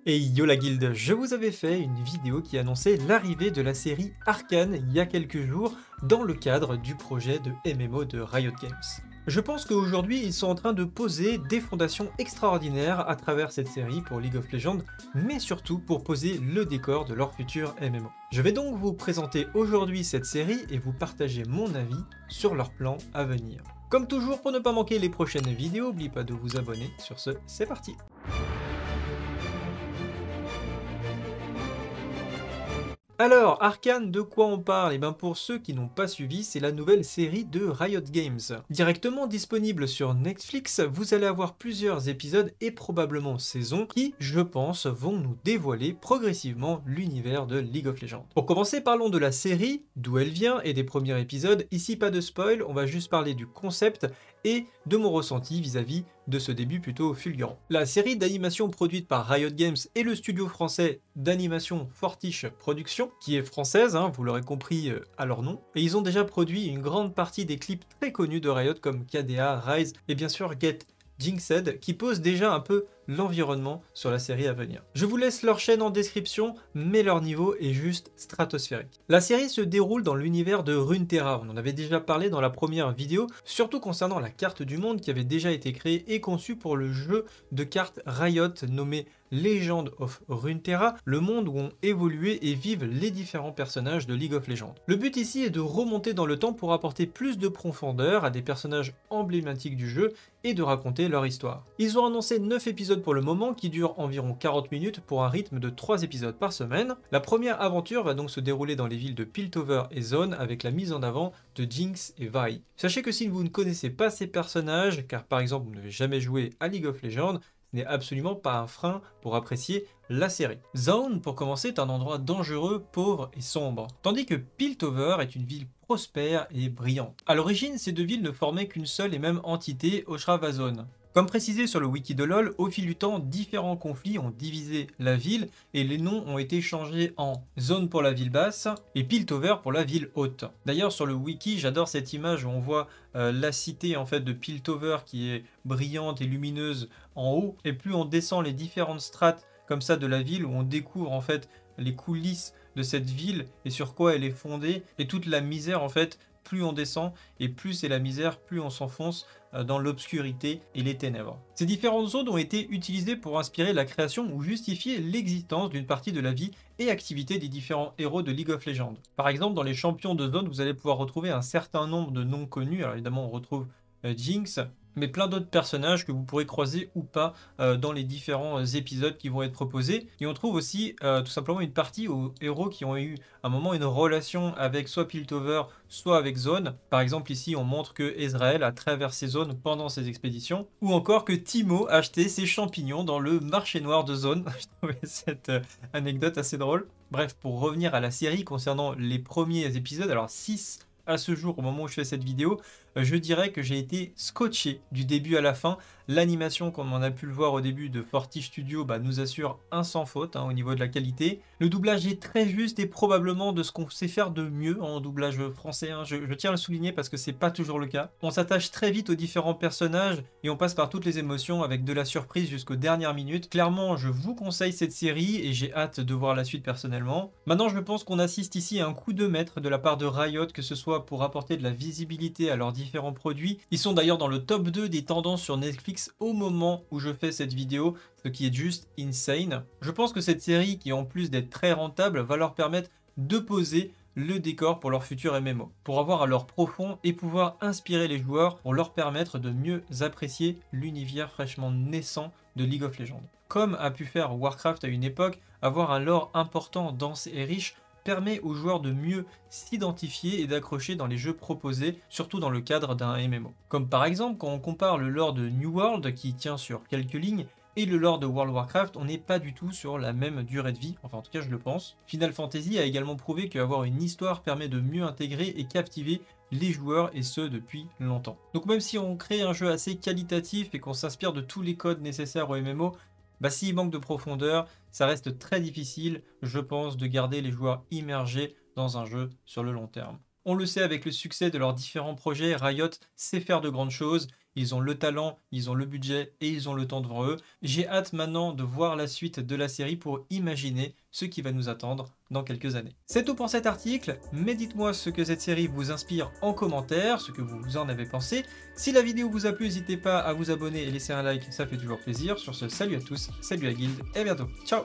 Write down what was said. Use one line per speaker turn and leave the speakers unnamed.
Et yo la guilde, je vous avais fait une vidéo qui annonçait l'arrivée de la série Arcane il y a quelques jours dans le cadre du projet de MMO de Riot Games. Je pense qu'aujourd'hui ils sont en train de poser des fondations extraordinaires à travers cette série pour League of Legends, mais surtout pour poser le décor de leur futur MMO. Je vais donc vous présenter aujourd'hui cette série et vous partager mon avis sur leurs plans à venir. Comme toujours, pour ne pas manquer les prochaines vidéos, n'oubliez pas de vous abonner. Sur ce, c'est parti! Alors, Arcane, de quoi on parle? Et bien pour ceux qui n'ont pas suivi, c'est la nouvelle série de Riot Games. Directement disponible sur Netflix, vous allez avoir plusieurs épisodes et probablement saisons qui, je pense, vont nous dévoiler progressivement l'univers de League of Legends. Pour commencer, parlons de la série, d'où elle vient et des premiers épisodes. Ici, pas de spoil, on va juste parler du concept et de mon ressenti vis-à-vis de ce début plutôt fulgurant. La série d'animation produite par Riot Games et le studio français d'animation Fortiche Productions, qui est française, vous l'aurez compris à leur nom, et ils ont déjà produit une grande partie des clips très connus de Riot comme KDA, Rise et bien sûr Get Jinxed, qui pose déjà un peu l'environnement sur la série à venir. Je vous laisse leur chaîne en description, mais leur niveau est juste stratosphérique. La série se déroule dans l'univers de Runeterra, on en avait déjà parlé dans la première vidéo, surtout concernant la carte du monde qui avait déjà été créée et conçue pour le jeu de cartes Riot nommé Legend of Runeterra, le monde où ont évolué et vivent les différents personnages de League of Legends. Le but ici est de remonter dans le temps pour apporter plus de profondeur à des personnages emblématiques du jeu et de raconter leur histoire. Ils ont annoncé 9 épisodes pour le moment qui durent environ 40 minutes pour un rythme de 3 épisodes par semaine. La première aventure va donc se dérouler dans les villes de Piltover et Zone avec la mise en avant de Jinx et Vi. Sachez que si vous ne connaissez pas ces personnages, car par exemple vous n'avez jamais joué à League of Legends, ce n'est absolument pas un frein pour apprécier la série. Zone, pour commencer, est un endroit dangereux, pauvre et sombre, tandis que Piltover est une ville prospère et brillante. A l'origine, ces deux villes ne formaient qu'une seule et même entité, Oshravazone. Comme précisé sur le wiki de LoL, au fil du temps, différents conflits ont divisé la ville et les noms ont été changés en Zone pour la ville basse et Piltover pour la ville haute. D'ailleurs sur le wiki, j'adore cette image où on voit la cité en fait de Piltover qui est brillante et lumineuse en haut, et plus on descend les différentes strates comme ça de la ville où on découvre en fait les coulisses de cette ville et sur quoi elle est fondée et toute la misère en fait. Plus on descend et plus c'est la misère, plus on s'enfonce dans l'obscurité et les ténèbres. Ces différentes zones ont été utilisées pour inspirer la création ou justifier l'existence d'une partie de la vie et activité des différents héros de League of Legends. Par exemple, dans les champions de zone, vous allez pouvoir retrouver un certain nombre de noms connus. Alors évidemment, on retrouve Jinx, mais plein d'autres personnages que vous pourrez croiser ou pas dans les différents épisodes qui vont être proposés. Et on trouve aussi tout simplement une partie aux héros qui ont eu à un moment une relation avec soit Piltover, soit avec Zone. Par exemple ici on montre que Ezreal a traversé Zone pendant ses expéditions, ou encore que Teemo a acheté ses champignons dans le marché noir de Zone. Je trouvais cette anecdote assez drôle. Bref, pour revenir à la série concernant les premiers épisodes, alors 6 à ce jour, au moment où je fais cette vidéo, je dirais que j'ai été scotché du début à la fin. L'animation, comme on a pu le voir au début de Fortiche Studio, nous assure un sans faute au niveau de la qualité. Le doublage est très juste et probablement de ce qu'on sait faire de mieux en doublage français. Je tiens à le souligner parce que c'est pas toujours le cas. On s'attache très vite aux différents personnages et on passe par toutes les émotions avec de la surprise jusqu'aux dernières minutes. Clairement, je vous conseille cette série et j'ai hâte de voir la suite personnellement. Maintenant, je pense qu'on assiste ici à un coup de maître de la part de Riot, que ce soit pour apporter de la visibilité à leurs différents produits. Ils sont d'ailleurs dans le top 2 des tendances sur Netflix au moment où je fais cette vidéo, ce qui est juste insane. Je pense que cette série, qui en plus d'être très rentable, va leur permettre de poser le décor pour leur futur MMO, pour avoir un lore profond et pouvoir inspirer les joueurs pour leur permettre de mieux apprécier l'univers fraîchement naissant de League of Legends. Comme a pu faire Warcraft à une époque, avoir un lore important, dense et riche permet aux joueurs de mieux s'identifier et d'accrocher dans les jeux proposés, surtout dans le cadre d'un MMO. Comme par exemple quand on compare le lore de New World, qui tient sur quelques lignes, et le lore de World of Warcraft, on n'est pas du tout sur la même durée de vie, enfin en tout cas je le pense. Final Fantasy a également prouvé qu'avoir une histoire permet de mieux intégrer et captiver les joueurs, et ce depuis longtemps. Donc même si on crée un jeu assez qualitatif et qu'on s'inspire de tous les codes nécessaires au MMO, s'il manque de profondeur, ça reste très difficile, je pense, de garder les joueurs immergés dans un jeu sur le long terme. On le sait avec le succès de leurs différents projets, Riot sait faire de grandes choses. Ils ont le talent, ils ont le budget et ils ont le temps devant eux. J'ai hâte maintenant de voir la suite de la série pour imaginer ce qui va nous attendre dans quelques années. C'est tout pour cet article, mais dites-moi ce que cette série vous inspire en commentaire, ce que vous en avez pensé. Si la vidéo vous a plu, n'hésitez pas à vous abonner et laisser un like, ça fait toujours plaisir. Sur ce, salut à tous, salut la guilde et à bientôt. Ciao!